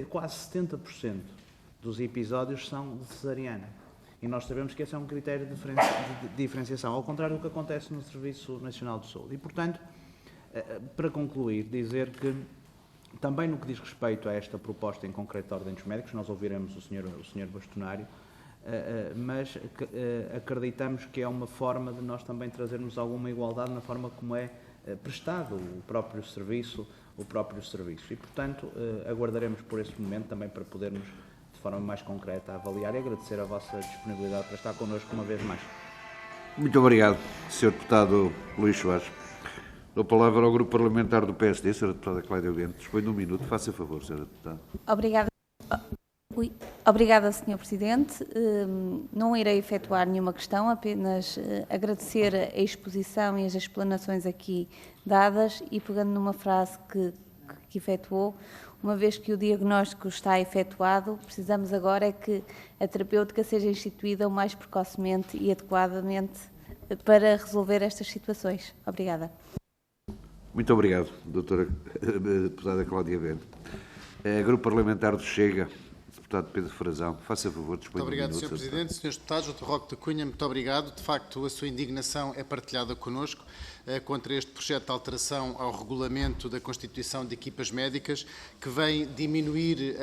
Speaker 4: quase 70% dos episódios são de cesariana. E nós sabemos que esse é um critério de diferenciação, ao contrário do que acontece no Serviço Nacional de Saúde. E, portanto, para concluir, dizer que também no que diz respeito a esta proposta em concreto de ordem dos médicos, nós ouviremos o Sr. Bastonário, mas acreditamos que é uma forma de nós também trazermos alguma igualdade na forma como é prestado o próprio serviço. E, portanto, aguardaremos por esse momento também para podermos, de forma mais concreta, avaliar e agradecer a vossa disponibilidade para estar connosco uma vez mais.
Speaker 1: Muito obrigado, Sr. Deputado Luís Soares. Dou a palavra ao Grupo Parlamentar do PSD, Sra. Deputada Cláudia Bento. Dispõe de um minuto. Faça favor, Sra. Deputada.
Speaker 5: Obrigada, Sr. Presidente. Não irei efetuar nenhuma questão, apenas agradecer a exposição e as explanações aqui dadas e pegando numa frase que efetuou, uma vez que o diagnóstico está efetuado, precisamos agora é que a terapêutica seja instituída o mais precocemente e adequadamente para resolver estas situações. Obrigada.
Speaker 1: Muito obrigado, doutora deputada Cláudia Bento. Grupo Parlamentar do Chega, deputado Pedro Frazão, faça favor, dispõe de um minuto.
Speaker 2: Muito obrigado, Sr. Presidente. Senhores deputados, Dr. Roque da Cunha, muito obrigado. De facto, a sua indignação é partilhada connosco contra este projeto de alteração ao regulamento da constituição de equipas médicas, que vem diminuir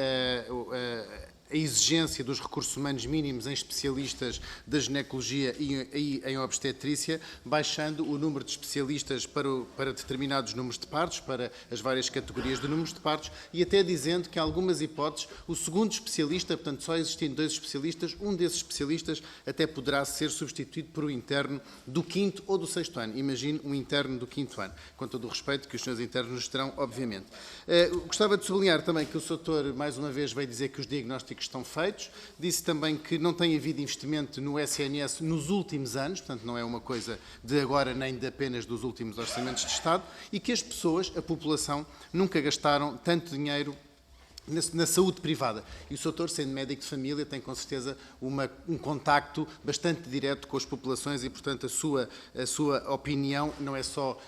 Speaker 2: a exigência dos recursos humanos mínimos em especialistas da ginecologia e em obstetrícia, baixando o número de especialistas para determinados números de partos, para as várias categorias de números de partos, e até dizendo que, em algumas hipóteses, o segundo especialista, portanto, só existindo 2 especialistas, um desses especialistas até poderá ser substituído por um interno do 5º ou do 6º ano. Imagine um interno do 5º ano, com todo o respeito que os senhores internos nos terão, obviamente. Gostava de sublinhar também que o Sr. Doutor, mais uma vez, veio dizer que os diagnósticos estão feitos. Disse também que não tem havido investimento no SNS nos últimos anos, portanto não é uma coisa de agora nem de apenas dos últimos orçamentos de Estado, e que as pessoas, a população, nunca gastaram tanto dinheiro na saúde privada. E o Sr. Doutor, sendo médico de família, tem com certeza um contacto bastante direto com as populações e, portanto, a sua opinião não é só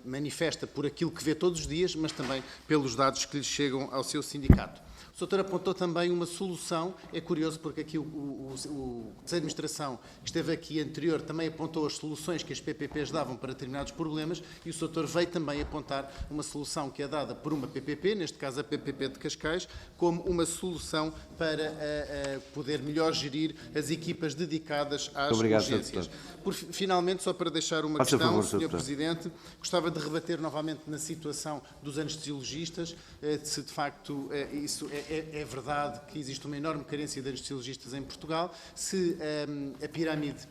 Speaker 2: manifesta por aquilo que vê todos os dias, mas também pelos dados que lhe chegam ao seu sindicato. O Sr. Doutor apontou também uma solução, é curioso porque aqui o da Administração que esteve aqui anterior também apontou as soluções que as PPPs davam para determinados problemas e o Sr. Doutor veio também apontar uma solução que é dada por uma PPP, neste caso a PPP de Cascais, como uma solução para poder melhor gerir as equipas dedicadas às urgências. Finalmente, só para deixar uma questão, Sr. Presidente, gostava de rebater novamente na situação dos anestesiologistas, se de facto isso é verdade que existe uma enorme carência de anestesiologistas em Portugal, se a pirâmide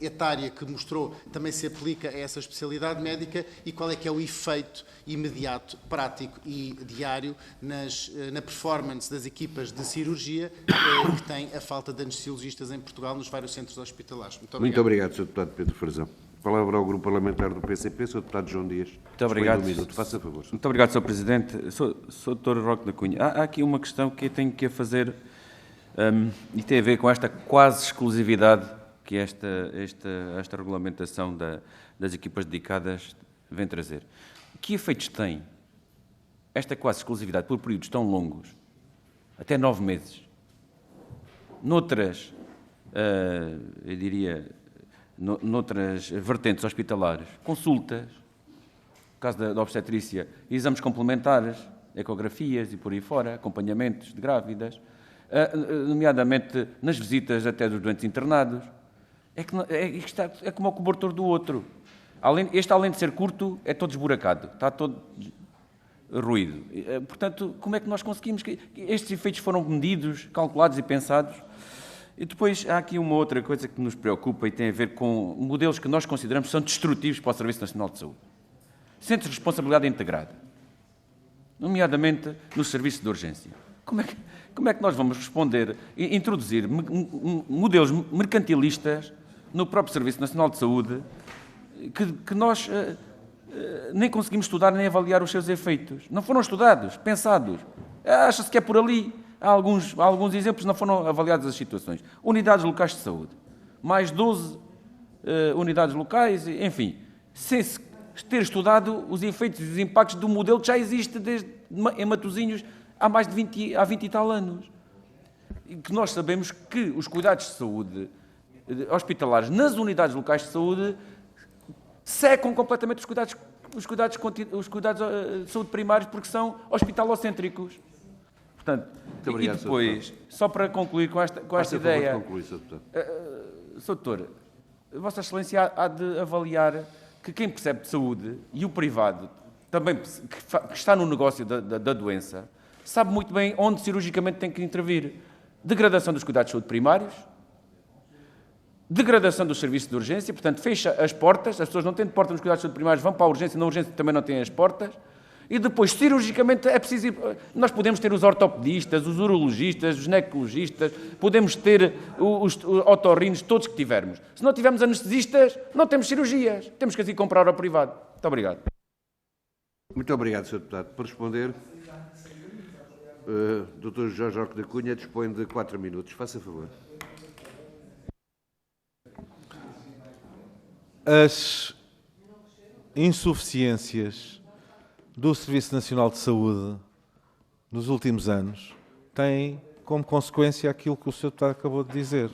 Speaker 2: etária que mostrou também se aplica a essa especialidade médica e qual é que é o efeito imediato, prático e diário na performance das equipas de cirurgia que tem a falta de anestesiologistas em Portugal nos vários centros hospitalares.
Speaker 1: Muito obrigado, Sr. Deputado Pedro Frazão. Palavra ao Grupo Parlamentar do PCP, Sr. Deputado João Dias.
Speaker 6: Muito obrigado.
Speaker 1: Faça favor.
Speaker 6: Muito obrigado, Sr. Presidente. Sr. Dr. Roque da Cunha, há aqui uma questão que eu tenho que fazer e tem a ver com esta quase exclusividade que esta regulamentação das equipas dedicadas vem trazer. Que efeitos tem esta quase exclusividade por períodos tão longos, até 9 meses, noutras, eu diria, noutras vertentes hospitalares, consultas, no caso da obstetrícia, exames complementares, ecografias e por aí fora, acompanhamentos de grávidas, nomeadamente nas visitas até dos doentes internados. É como o cobertor do outro. Além de ser curto, é todo esburacado, está todo ruído. Portanto, como é que nós conseguimos que estes efeitos foram medidos, calculados e pensados? E depois há aqui uma outra coisa que nos preocupa e tem a ver com modelos que nós consideramos que são destrutivos para o Serviço Nacional de Saúde. Centros de responsabilidade integrada, nomeadamente no serviço de urgência. Como é que nós vamos responder e introduzir modelos mercantilistas no próprio Serviço Nacional de Saúde que nós nem conseguimos estudar nem avaliar os seus efeitos? Não foram estudados, pensados. Acha-se que é por ali. Há alguns exemplos, não foram avaliadas as situações. Unidades locais de saúde. Mais 12 unidades locais, enfim. Sem se ter estudado os efeitos e os impactos do modelo que já existe em Matosinhos há 20 e tal anos. E que nós sabemos que os cuidados de saúde hospitalares nas unidades locais de saúde secam completamente os cuidados de saúde primários porque são hospitalocêntricos. Portanto, e depois, só para concluir com esta ideia, Sr. Doutor, Vossa Excelência há de avaliar que quem percebe de saúde e o privado, também que está no negócio da doença, sabe muito bem onde cirurgicamente tem que intervir. Degradação dos cuidados de saúde primários, degradação dos serviços de urgência, portanto, fecha as portas, as pessoas não têm porta nos cuidados de saúde primários, vão para a urgência, na urgência também não têm as portas, e depois, cirurgicamente, é preciso ir. Nós podemos ter os ortopedistas, os urologistas, os ginecologistas, podemos ter os otorrinos, todos que tivermos. Se não tivermos anestesistas, não temos cirurgias. Temos que assim comprar ao privado. Muito obrigado.
Speaker 1: Muito obrigado, Sr. Deputado. Por responder, Dr. Jorge Roque da Cunha dispõe de 4 minutos. Faça favor.
Speaker 3: As insuficiências do Serviço Nacional de Saúde nos últimos anos têm como consequência aquilo que o Sr. Deputado acabou de dizer.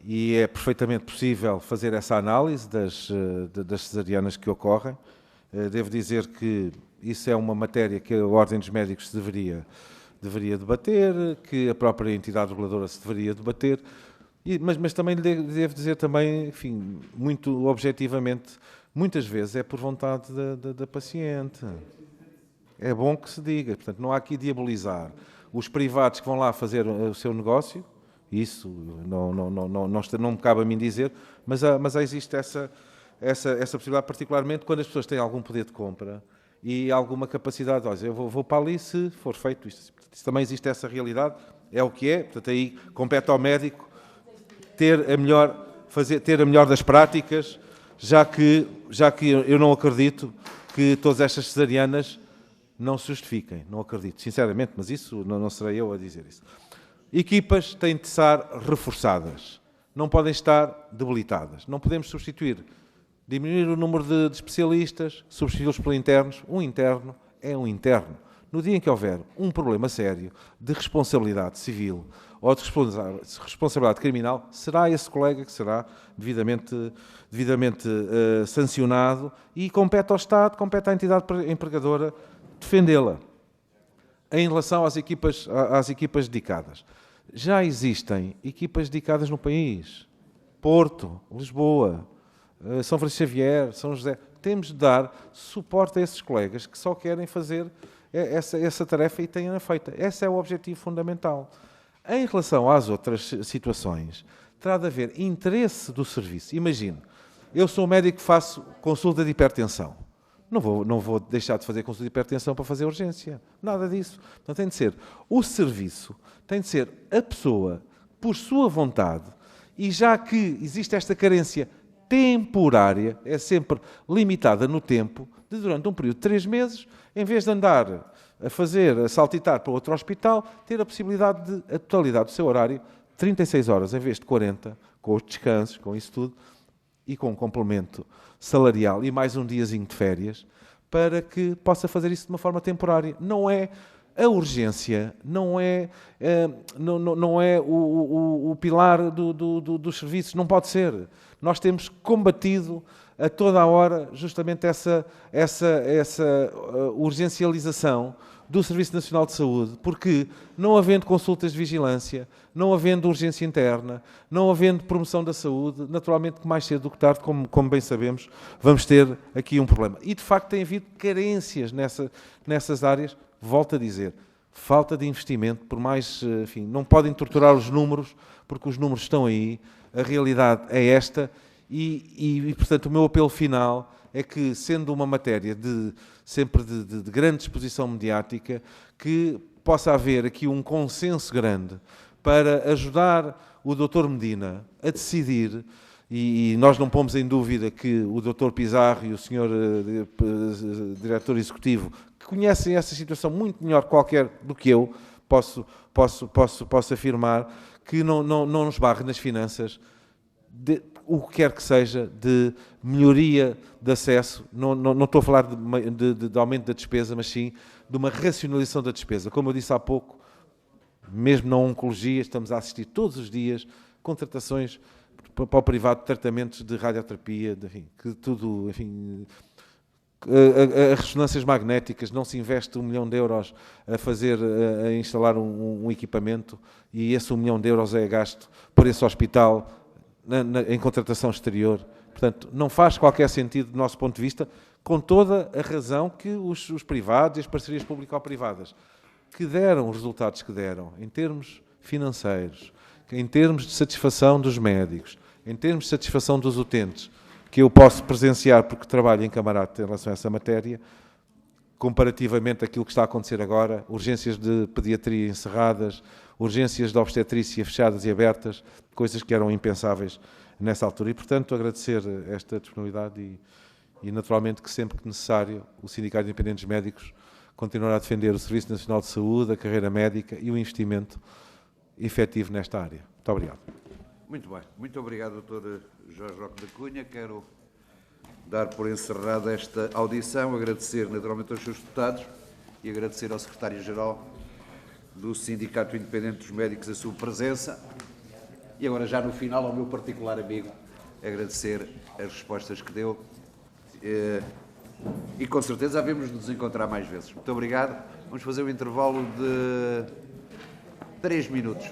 Speaker 3: E é perfeitamente possível fazer essa análise das cesarianas que ocorrem. Devo dizer que isso é uma matéria que a Ordem dos Médicos deveria debater, que a própria entidade reguladora se deveria debater, mas também devo dizer também, enfim, muito objetivamente, muitas vezes é por vontade da paciente. É bom que se diga. Portanto, não há aqui diabolizar os privados que vão lá fazer o seu negócio. Isso não me cabe a mim dizer, mas existe essa possibilidade, particularmente quando as pessoas têm algum poder de compra e alguma capacidade. Olha, eu vou para ali se for feito isto. Portanto, também existe essa realidade. É o que é. Portanto, aí compete ao médico ter a melhor das práticas, já que eu não acredito que todas estas cesarianas não se justifiquem. Não acredito, sinceramente, mas isso não serei eu a dizer isso. Equipas têm de estar reforçadas, não podem estar debilitadas. Não podemos diminuir o número de especialistas, substituí-los por internos. Um interno é um interno. No dia em que houver um problema sério de responsabilidade civil ou de responsabilidade criminal, será esse colega que será devidamente sancionado e compete ao Estado, compete à entidade empregadora defendê-la. Em relação às equipas dedicadas, já existem equipas dedicadas no país. Porto, Lisboa, São Francisco Xavier, São José. Temos de dar suporte a esses colegas que só querem fazer essa tarefa e têm-na feita. Esse é o objetivo fundamental. Em relação às outras situações, terá de haver interesse do serviço. Imagine, eu sou médico que faço consulta de hipertensão. Não vou deixar de fazer consulta de hipertensão para fazer urgência. Nada disso. Então tem de ser o serviço, tem de ser a pessoa, por sua vontade, e já que existe esta carência temporária, é sempre limitada no tempo, de durante um período de 3 meses, em vez de andar a saltitar para outro hospital, ter a possibilidade de, a totalidade do seu horário, 36 horas em vez de 40, com os descansos, com isso tudo, e com um complemento salarial e mais um diazinho de férias, para que possa fazer isso de uma forma temporária. Não é a urgência, não é o pilar dos serviços, não pode ser. Nós temos combatido a toda a hora justamente essa urgencialização do Serviço Nacional de Saúde, porque não havendo consultas de vigilância, não havendo urgência interna, não havendo promoção da saúde, naturalmente que mais cedo do que tarde, como bem sabemos, vamos ter aqui um problema. E de facto tem havido carências nessas áreas, volto a dizer, falta de investimento, por mais, enfim, não podem torturar os números, porque os números estão aí, a realidade é esta, portanto, o meu apelo final é que, sendo uma matéria sempre de grande exposição mediática, que possa haver aqui um consenso grande para ajudar o Dr. Medina a decidir, e nós não pomos em dúvida que o Dr. Pizarro e o Sr. Diretor Executivo, que conhecem essa situação muito melhor qualquer do que eu, posso afirmar, que não nos barre nas finanças, o que quer que seja, de melhoria de acesso, não estou a falar de aumento da despesa, mas sim de uma racionalização da despesa. Como eu disse há pouco, mesmo na oncologia, estamos a assistir todos os dias contratações para o privado de tratamentos de radioterapia, enfim, que tudo, enfim, as ressonâncias magnéticas, não se investe 1 milhão de euros a instalar um equipamento, e esse 1 milhão de euros é gasto por esse hospital em contratação exterior. Portanto, não faz qualquer sentido do nosso ponto de vista, com toda a razão que os privados e as parcerias público-privadas que deram os resultados que deram, em termos financeiros, em termos de satisfação dos médicos, em termos de satisfação dos utentes, que eu posso presenciar porque trabalho em camarada em relação a essa matéria, comparativamente àquilo que está a acontecer agora, urgências de pediatria encerradas, urgências de obstetrícia fechadas e abertas, coisas que eram impensáveis nessa altura. E, portanto, agradecer esta disponibilidade e naturalmente, que sempre que necessário, o Sindicato de Independentes Médicos continuará a defender o Serviço Nacional de Saúde, a carreira médica e o investimento efetivo nesta área. Muito obrigado.
Speaker 1: Muito bem. Muito obrigado, Dr. Jorge Roque da Cunha. Quero dar por encerrada esta audição, agradecer naturalmente aos seus deputados e agradecer ao Secretário-Geral do Sindicato Independente dos Médicos a sua presença. E agora, já no final, ao meu particular amigo, agradecer as respostas que deu. E com certeza havemos de nos encontrar mais vezes. Muito obrigado. Vamos fazer um intervalo de 3 minutos.